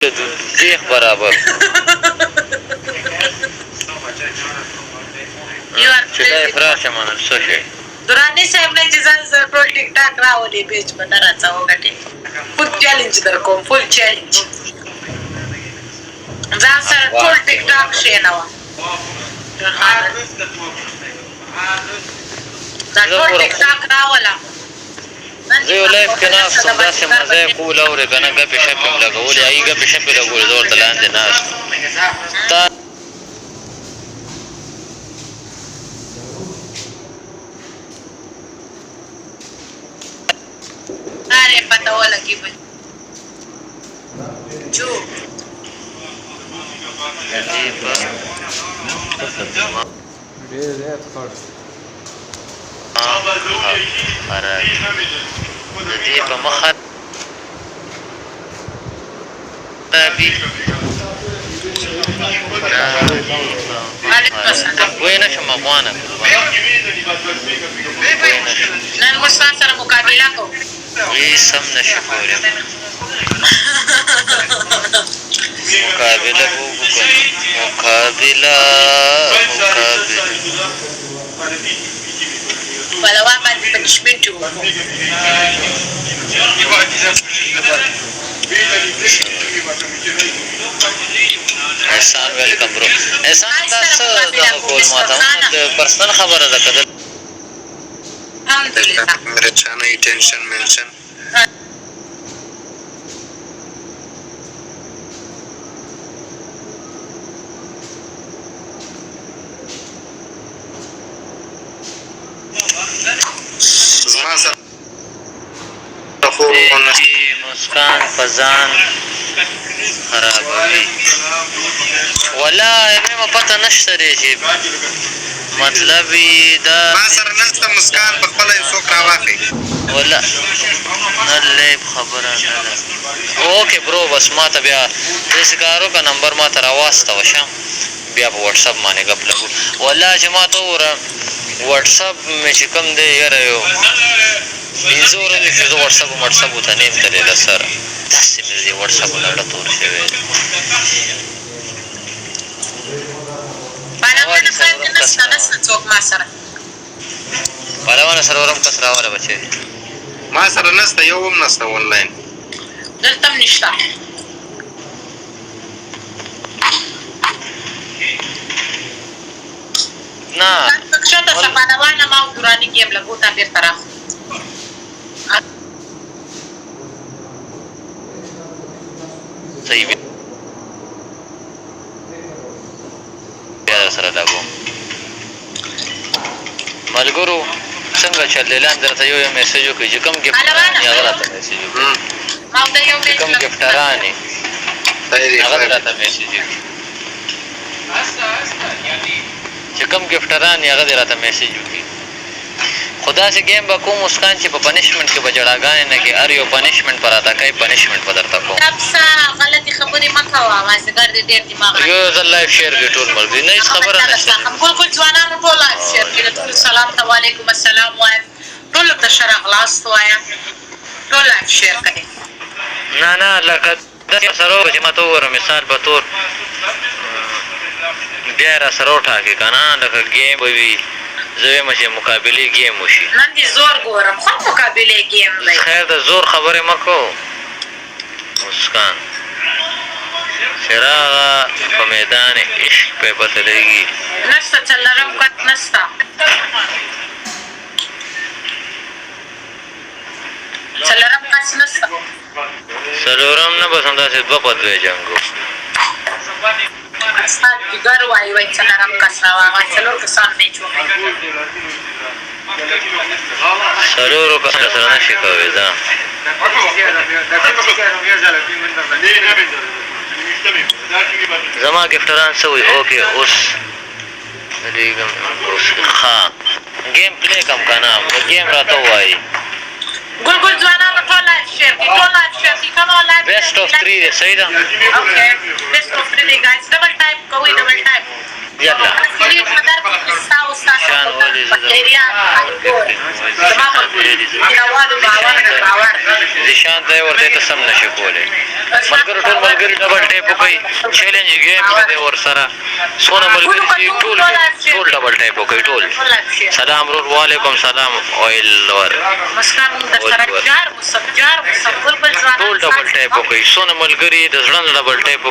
دیخ برابر چې دا افراط شمانه څه شي دراني صاحب نه چې ځان سره ټول ټیک ټاک راولي پیج به نه راځه وګټې فول چیلنج در کوم فول چیلنج ځان سره ټول ټیک ټاک کښېنوه دا ټول ټیک ټاک راوله زه یو لایف کې ناست وم داسې مزه یې کول اورې که نه ګپې شپې م لګولې هغې ګپې شپې لګولې زه ورته لاندې ناست نارې پته ولګي به جو ډېر زیات خړ د دې په مخه وی نه شم افغانه نن موږ ستا سره مقابله کوو وی سم نشي کولی مقابله به وکړو مقابله پلوان باندې پنشمنټ وکړو احسان ویلکم برو احسان دا څه دغه کول ما ته د پرسنل خبره ده که الحمدلله میرے چانه ټینشن منشن زما سره مسکان په ځان خرابوي والله مې پته نشته دی چې مطلب یې دا ما سره نشته مسکان په خپله یو څوک راواخلئ والله نه لیب خبره نه ده اوکې برو بس ما ته بیا داسې کار وکړه نمبر ما ته راواستوه شه بیا په وټساپ باندې ګپ لګو والله چې ما ته وګوره وټساپ مې چې کوم دی یاره یو 5 ورځې چې زه وټساپ ته نه یم تللی له سره داسې مې د دې وټساپ لړه تور شوی دی پهلوانه خیر کې نشته څوک ما سره پهلوانه سره ورم کس راوله بچی ما سره نشته یو هم نشته آنلاین دلته هم نشته نه ښکته شه پهلوانه ما او دراني ګیم لګو تا بېرته راخلو صحیح بیا در سره لګو ملګرو څنګه چل لاندې راته یو میسج وکړي چې کوم ګفټران یې هغه راته میسج وکړي چې کوم ګفټران یې هغه راته میسج وکړي چې کوم ګفټران یې هغه راته میسج وکړي خو داسې ګیم به کوم مسکان چې په پنشمنټ کې به جړاګانې نه کوي هر یو پنشمنټ به راته کوي پنشمنټ به درته کوم غلطې خبرې مه کوه مازدیګر دې ډېر دماغ یو ځل لایف شیر کړي ټول ملګري نه هېڅ خبره نشته بالکل ځوانانو ټول لایف شیر کړي ټول سلام ته وعلیکم السلام وایم ټولو ته ښه راغلاست وایم ټول لایف شیر کړي نه نه لکه داسې سره وکړه چې ما ته وګوره مثال په طور بیا یې را سره وټاکې که نه لکه ګیم به وي زه وایم چې مقابلې ګیم وشي نن دې زور ګورم خو مقابلې ګیم دی خیر د زور خبرې مه کوو مسکان چراغه په میدان عشق پې پته لګي نشته څلرم کټ نشته څلرم کس نشته څلورم نه بس همداسې دوه په دوی جنګ ستا جګر وایي وایي څلرم کس راواغه څلور کسان میچ وکړي څلورو کسانو سره نشي کولی ځه زما ګفټران څه وایي اوکې اوس ښه ګیم پلی کوم که نه ګیم راته ووایي ګل ځوانانو ټول لایف شیر کړي ټول لایف شیر کړي کم آن لایف بیسټ آف 3 دی صحیح ده اوکې بیسټ آف 3 دی ګایز ډبل ټایپ کوئ ډبل ټایپ یلا سیریز مدار کې ستا او ستا شان ولې زه د- بکتریان زما په مینوالو باور ذیشان ته یې ورته ته سم نشي کولی ملګرو ټول ملګري ډبل ټیپ وکړئ چیلنج ګیم کې دی ورسره څونه ملګري چې ټول ډبل ټیپ وکړئ ټول سلام ورور وعلیکم سلام اویل ور مسکان مونږ درسره جار مصب بلبل ځوانان ټول ډبل ټیپ وکړئ څونه ملګري د زړه نه ډبل ټیپ